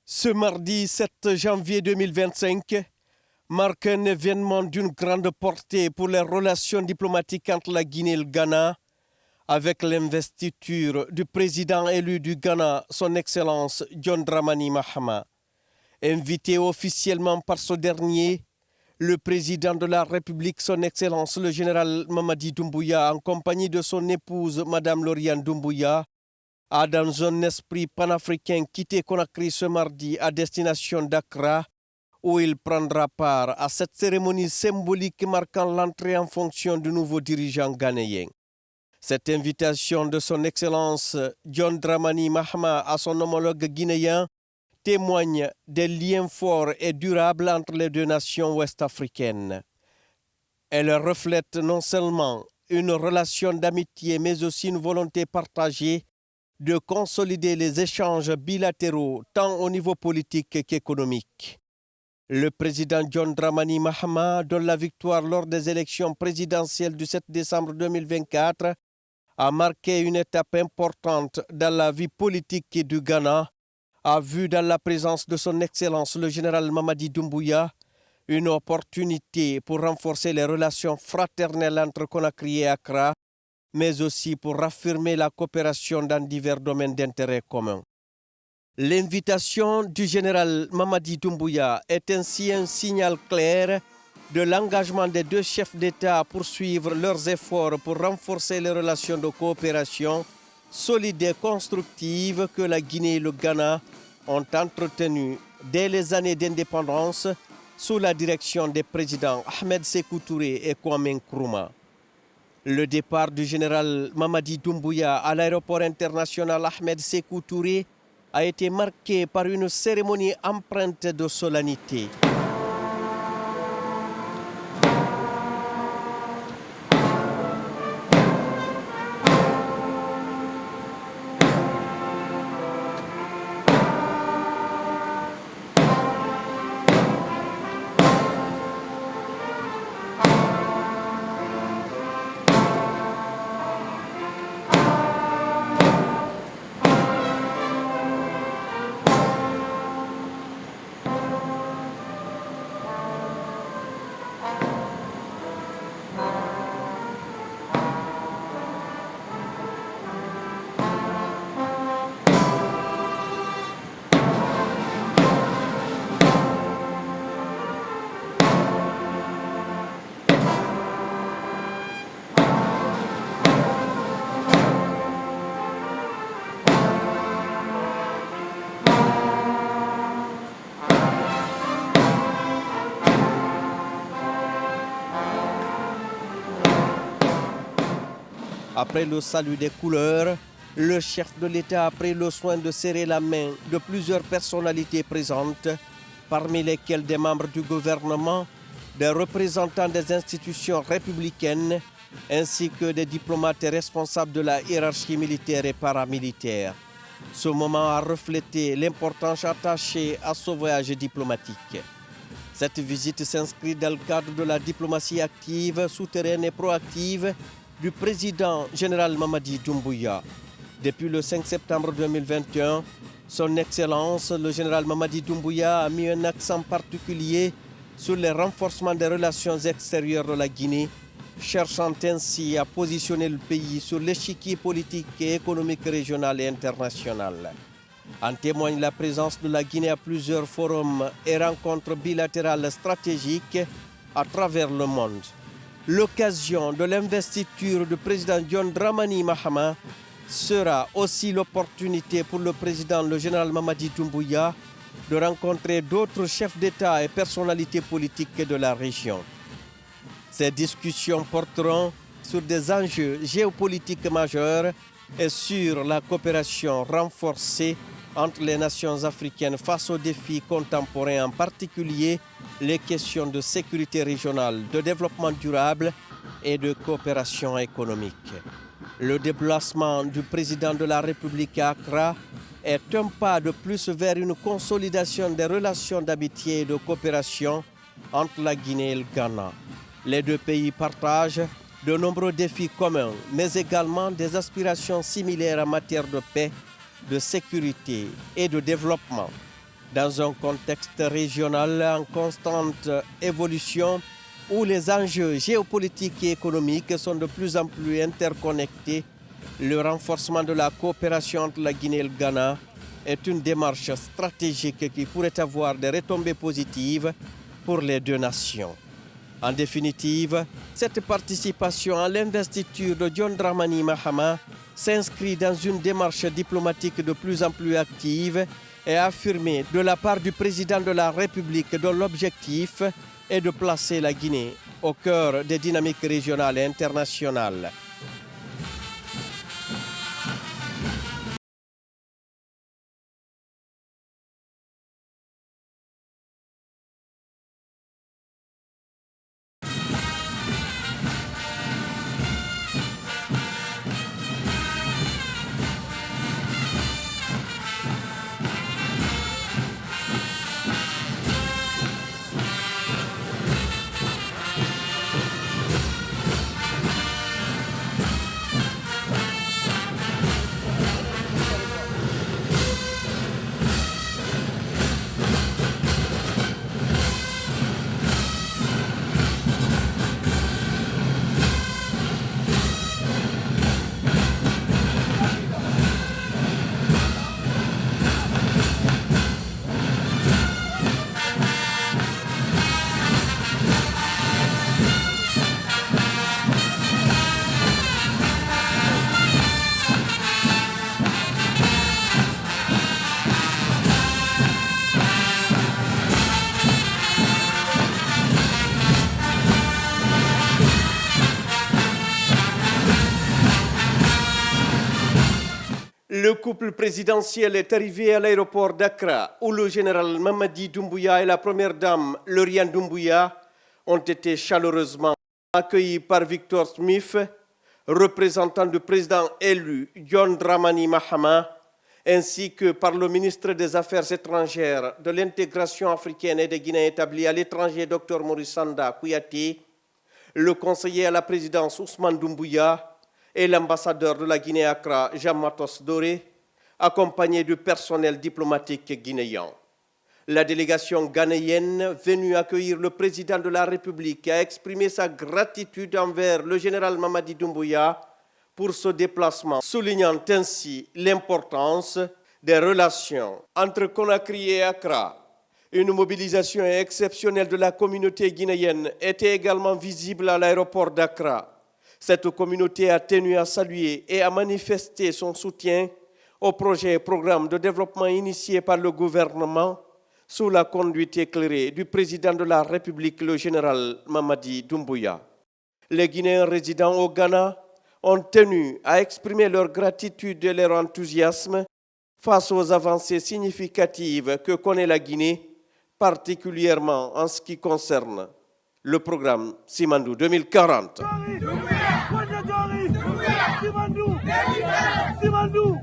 Ce mardi 7 janvier 2025 marque un événement d'une grande portée pour les relations diplomatiques entre la Guinée et le Ghana, avec l'investiture du président élu du Ghana, son Excellence John Dramani Mahama. Invité officiellement par ce dernier, le président de la République, son Excellence le général Mamadi Doumbouya, en compagnie de son épouse, Madame Lauriane Doumbouya, a dans un esprit panafricain quitté Conakry ce mardi à destination d'Accra, où il prendra part à cette cérémonie symbolique marquant l'entrée en fonction du nouveau dirigeant ghanéen. Cette invitation de son Excellence John Dramani Mahama à son homologue guinéen témoigne des liens forts et durables entre les deux nations ouest-africaines. Elle reflète non seulement une relation d'amitié, mais aussi une volonté partagée de consolider les échanges bilatéraux tant au niveau politique qu'économique. Le président John Dramani Mahama, dont la victoire lors des élections présidentielles du 7 décembre 2024 a marqué une étape importante dans la vie politique du Ghana, a vu dans la présence de son Excellence le général Mamadi Doumbouya une opportunité pour renforcer les relations fraternelles entre Conakry et Accra, mais aussi pour affirmer la coopération dans divers domaines d'intérêt commun. L'invitation du général Mamadi Doumbouya est ainsi un signal clair de l'engagement des deux chefs d'État à poursuivre leurs efforts pour renforcer les relations de coopération solides et constructives que la Guinée et le Ghana ont entretenues dès les années d'indépendance sous la direction des présidents Ahmed Sékou Touré et Kwame Nkrumah. Le départ du général Mamadi Doumbouya à l'aéroport international Ahmed Sékou Touré a été marqué par une cérémonie empreinte de solennité. Après le salut des couleurs, le chef de l'État a pris le soin de serrer la main de plusieurs personnalités présentes, parmi lesquelles des membres du gouvernement, des représentants des institutions républicaines, ainsi que des diplomates et responsables de la hiérarchie militaire et paramilitaire. Ce moment a reflété l'importance attachée à ce voyage diplomatique. Cette visite s'inscrit dans le cadre de la diplomatie active, souterraine et proactive du président général Mamadi Doumbouya. Depuis le 5 septembre 2021, son Excellence, le général Mamadi Doumbouya, a mis un accent particulier sur le renforcement des relations extérieures de la Guinée, cherchant ainsi à positionner le pays sur l'échiquier politique et économique régional et international. En témoigne la présence de la Guinée à plusieurs forums et rencontres bilatérales stratégiques à travers le monde. L'occasion de l'investiture du président John Dramani Mahama sera aussi l'opportunité pour le président, le général Mamadi Doumbouya, de rencontrer d'autres chefs d'État et personnalités politiques de la région. Ces discussions porteront sur des enjeux géopolitiques majeurs et sur la coopération renforcée entre les nations africaines face aux défis contemporains, en particulier les questions de sécurité régionale, de développement durable et de coopération économique. Le déplacement du président de la République à Accra est un pas de plus vers une consolidation des relations d'amitié et de coopération entre la Guinée et le Ghana. Les deux pays partagent de nombreux défis communs, mais également des aspirations similaires en matière de paix, de sécurité et de développement. Dans un contexte régional en constante évolution, où les enjeux géopolitiques et économiques sont de plus en plus interconnectés, le renforcement de la coopération entre la Guinée et le Ghana est une démarche stratégique qui pourrait avoir des retombées positives pour les deux nations. En définitive, cette participation à l'investiture de John Dramani Mahama s'inscrit dans une démarche diplomatique de plus en plus active et affirmée de la part du président de la République dont l'objectif est de placer la Guinée au cœur des dynamiques régionales et internationales. Le couple présidentiel est arrivé à l'aéroport d'Accra, où le général Mamadi Doumbouya et la première dame, Lauriane Doumbouya, ont été chaleureusement accueillis par Victor Smith, représentant du président élu John Dramani Mahama, ainsi que par le ministre des Affaires étrangères, de l'intégration africaine et des Guinéens établis à l'étranger, Dr Maurice Sanda Kouyaté, le conseiller à la présidence Ousmane Doumbouya, et l'ambassadeur de la Guinée Accra, Jean Matos Doré, accompagné du personnel diplomatique guinéen. La délégation ghanéenne venue accueillir le président de la République a exprimé sa gratitude envers le général Mamadi Doumbouya pour ce déplacement, soulignant ainsi l'importance des relations entre Conakry et Accra. Une mobilisation exceptionnelle de la communauté guinéenne était également visible à l'aéroport d'Accra. Cette communauté a tenu à saluer et à manifester son soutien au projet et programme de développement initié par le gouvernement sous la conduite éclairée du président de la République, le général Mamadi Doumbouya. Les Guinéens résidant au Ghana ont tenu à exprimer leur gratitude et leur enthousiasme face aux avancées significatives que connaît la Guinée, particulièrement en ce qui concerne le programme Simandou 2040. Simandou